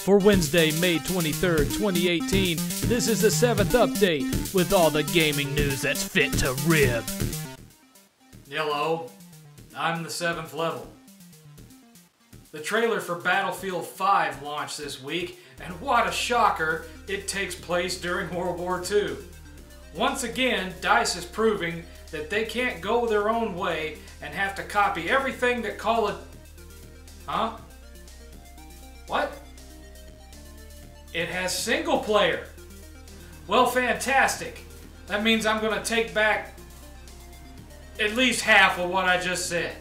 for Wednesday, May 23rd, 2018. This is the 7th update with all the gaming news that's fit to rib. Hello, I'm the 7th level. The trailer for Battlefield 5 launched this week, and what a shocker, it takes place during World War II. Once again, DICE is proving that they can't go their own way and have to copy everything that Call of... Huh? What? It has single player. Well, fantastic. That means I'm going to take back at least half of what I just said.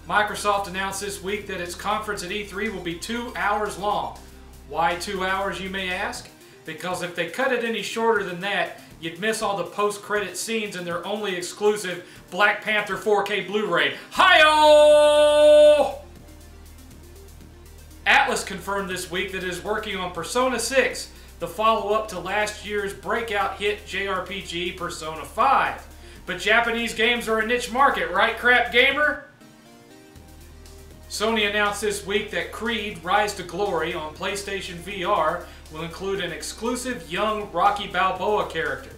Microsoft announced this week that its conference at E3 will be 2 hours long. Why 2 hours, you may ask? Because if they cut it any shorter than that, you'd miss all the post-credit scenes in their only exclusive Black Panther 4K Blu-ray. Hi-oh! Atlus confirmed this week that it is working on Persona 6, the follow-up to last year's breakout hit JRPG Persona 5. But Japanese games are a niche market, right, crap gamer? Sony announced this week that Creed Rise to Glory on PlayStation VR will include an exclusive young Rocky Balboa character.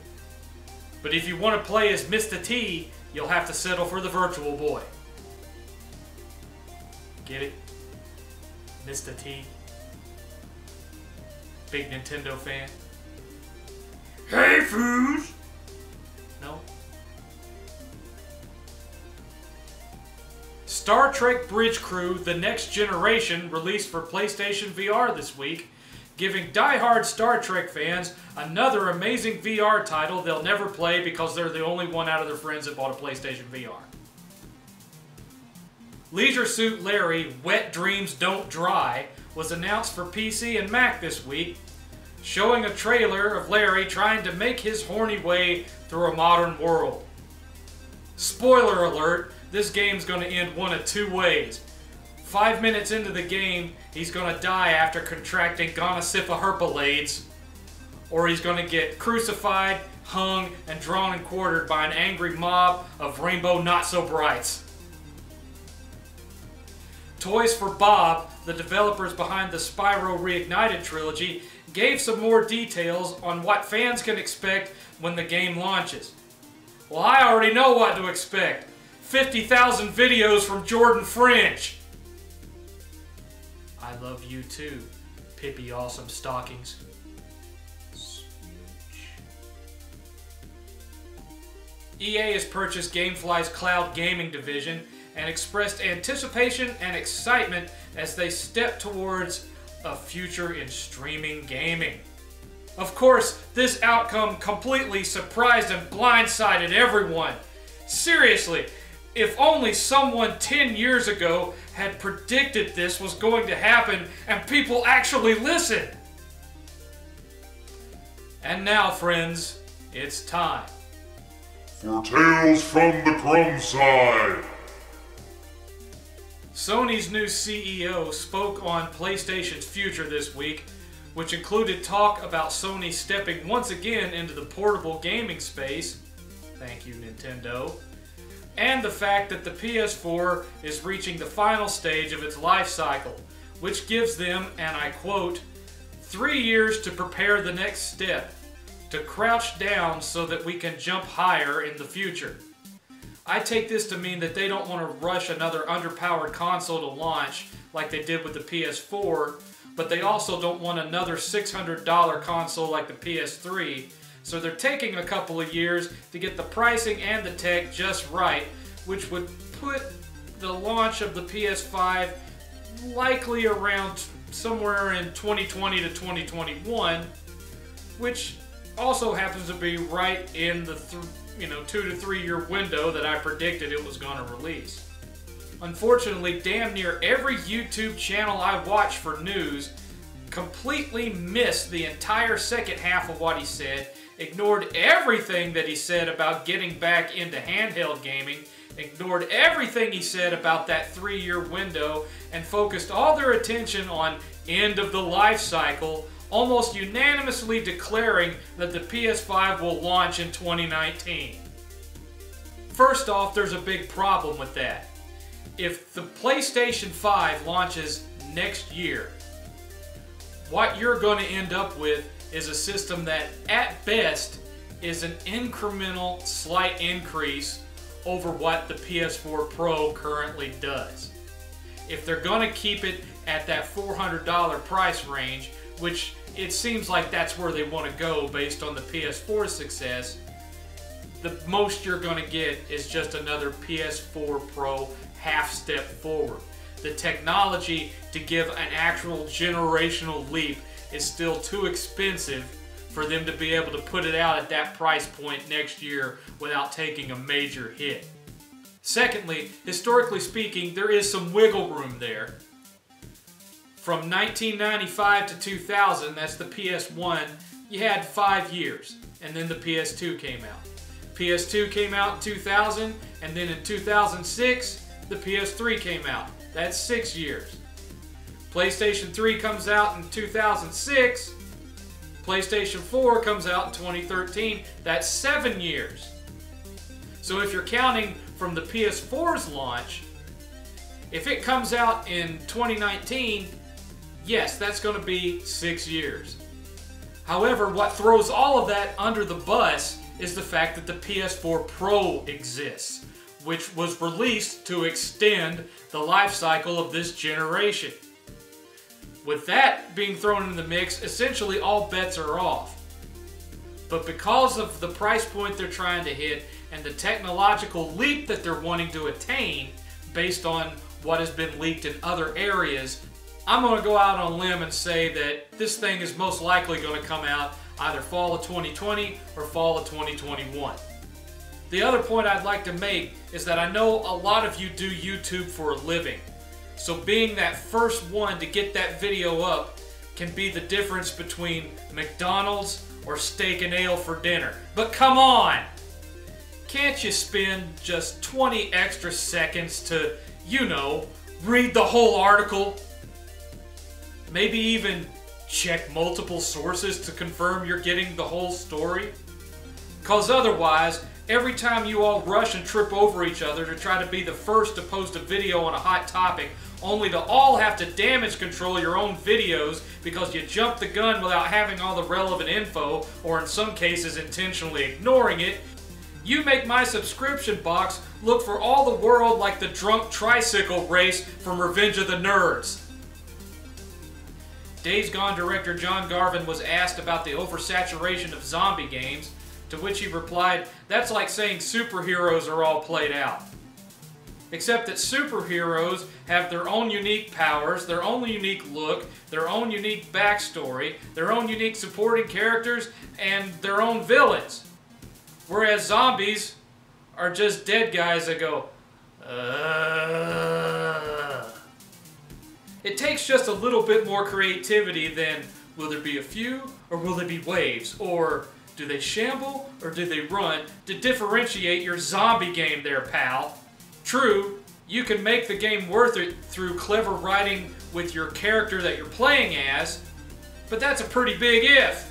But if you want to play as Mr. T, you'll have to settle for the Virtual Boy. Get it? Mr. T? Big Nintendo fan? Hey, foos! No? Star Trek Bridge Crew The Next Generation released for PlayStation VR this week, giving die-hard Star Trek fans another amazing VR title they'll never play because they're the only one out of their friends that bought a PlayStation VR. Leisure Suit Larry Wet Dreams Don't Dry was announced for PC and Mac this week, showing a trailer of Larry trying to make his horny way through a modern world. Spoiler alert, this game's going to end one of two ways. 5 minutes into the game, he's going to die after contracting gonosypha herpes, or he's going to get crucified, hung, and drawn and quartered by an angry mob of rainbow not-so-brights. Toys for Bob, the developers behind the Spyro Reignited trilogy, gave some more details on what fans can expect when the game launches. Well, I already know what to expect. 50,000 videos from Jordan Fringe. I love you too, Pippi Awesome Stockings. EA has purchased Gamefly's cloud gaming division and expressed anticipation and excitement as they step towards a future in streaming gaming. Of course, this outcome completely surprised and blindsided everyone. Seriously, if only someone 10 years ago had predicted this was going to happen and people actually listened. And now, friends, it's time for Tales from the Crumb Side. Sony's new CEO spoke on PlayStation's future this week, which included talk about Sony stepping once again into the portable gaming space, thank you Nintendo, and the fact that the PS4 is reaching the final stage of its life cycle, which gives them, and I quote, 3 years to prepare the next step, to crouch down so that we can jump higher in the future. I take this to mean that they don't want to rush another underpowered console to launch like they did with the PS4, but they also don't want another $600 console like the PS3, so they're taking a couple of years to get the pricing and the tech just right, which would put the launch of the PS5 likely around somewhere in 2020 to 2021, which also happens to be right in the 2 to 3 year window that I predicted it was going to release. Unfortunately, damn near every YouTube channel I watch for news completely missed the entire second half of what he said, ignored everything that he said about getting back into handheld gaming, ignored everything he said about that 3 year window, and focused all their attention on end of the life cycle, almost unanimously declaring that the PS5 will launch in 2019. First off, there's a big problem with that. If the PlayStation 5 launches next year, what you're going to end up with is a system that, at best, is an incremental, slight increase over what the PS4 Pro currently does. If they're going to keep it at that $400 price range, which it seems like that's where they want to go based on the PS4 success, the most you're going to get is just another PS4 Pro half step forward. The technology to give an actual generational leap is still too expensive for them to be able to put it out at that price point next year without taking a major hit. Secondly, historically speaking, there is some wiggle room there. From 1995 to 2000, that's the PS1, you had 5 years, and then the PS2 came out. PS2 came out in 2000, and then in 2006, the PS3 came out. That's 6 years. PlayStation 3 comes out in 2006. PlayStation 4 comes out in 2013. That's 7 years. So if you're counting from the PS4's launch, if it comes out in 2019, yes, that's going to be 6 years. However, what throws all of that under the bus is the fact that the PS4 Pro exists, which was released to extend the life cycle of this generation. With that being thrown in the mix, essentially all bets are off. But because of the price point they're trying to hit and the technological leap that they're wanting to attain based on what has been leaked in other areas, I'm going to go out on a limb and say that this thing is most likely going to come out either fall of 2020 or fall of 2021. The other point I'd like to make is that I know a lot of you do YouTube for a living. So being that first one to get that video up can be the difference between McDonald's or steak and ale for dinner. But come on! Can't you spend just 20 extra seconds to, read the whole article? Maybe even check multiple sources to confirm you're getting the whole story? Because otherwise, every time you all rush and trip over each other to try to be the first to post a video on a hot topic, only to all have to damage control your own videos because you jumped the gun without having all the relevant info, or in some cases intentionally ignoring it, you make my subscription box look for all the world like the drunk tricycle race from Revenge of the Nerds. Days Gone director John Garvin was asked about the oversaturation of zombie games, to which he replied, "That's like saying superheroes are all played out." Except that superheroes have their own unique powers, their own unique look, their own unique backstory, their own unique supporting characters, and their own villains. Whereas zombies are just dead guys that go, It takes just a little bit more creativity than, will there be a few, or will there be waves, or do they shamble, or do they run, to differentiate your zombie game there, pal. True, you can make the game worth it through clever writing with your character that you're playing as, but that's a pretty big if.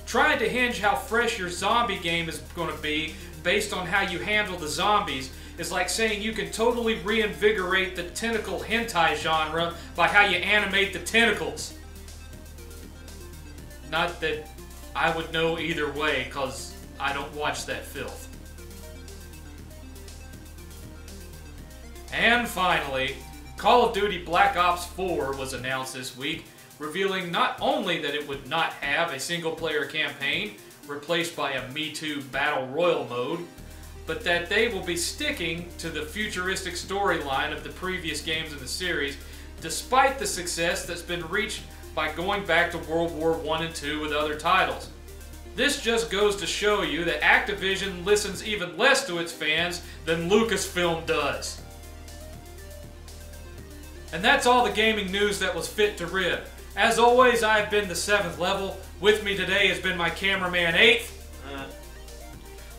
Trying to hinge how fresh your zombie game is going to be based on how you handle the zombies is like saying you can totally reinvigorate the tentacle hentai genre by how you animate the tentacles. Not that I would know either way, because I don't watch that filth. And finally, Call of Duty Black Ops 4 was announced this week, revealing not only that it would not have a single-player campaign replaced by a Me Too Battle Royale mode, but that they will be sticking to the futuristic storyline of the previous games in the series, despite the success that's been reached by going back to World War I and II with other titles. This just goes to show you that Activision listens even less to its fans than Lucasfilm does. And that's all the gaming news that was fit to rib. As always, I have been the 7th level. With me today has been my cameraman 8th.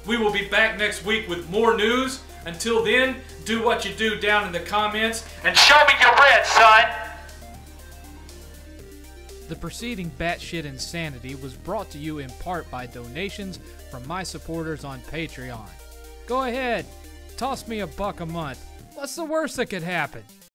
We will be back next week with more news. Until then, do what you do down in the comments and show me your red, son! The preceding Batshit Insanity was brought to you in part by donations from my supporters on Patreon. Go ahead, toss me $1 a month. What's the worst that could happen?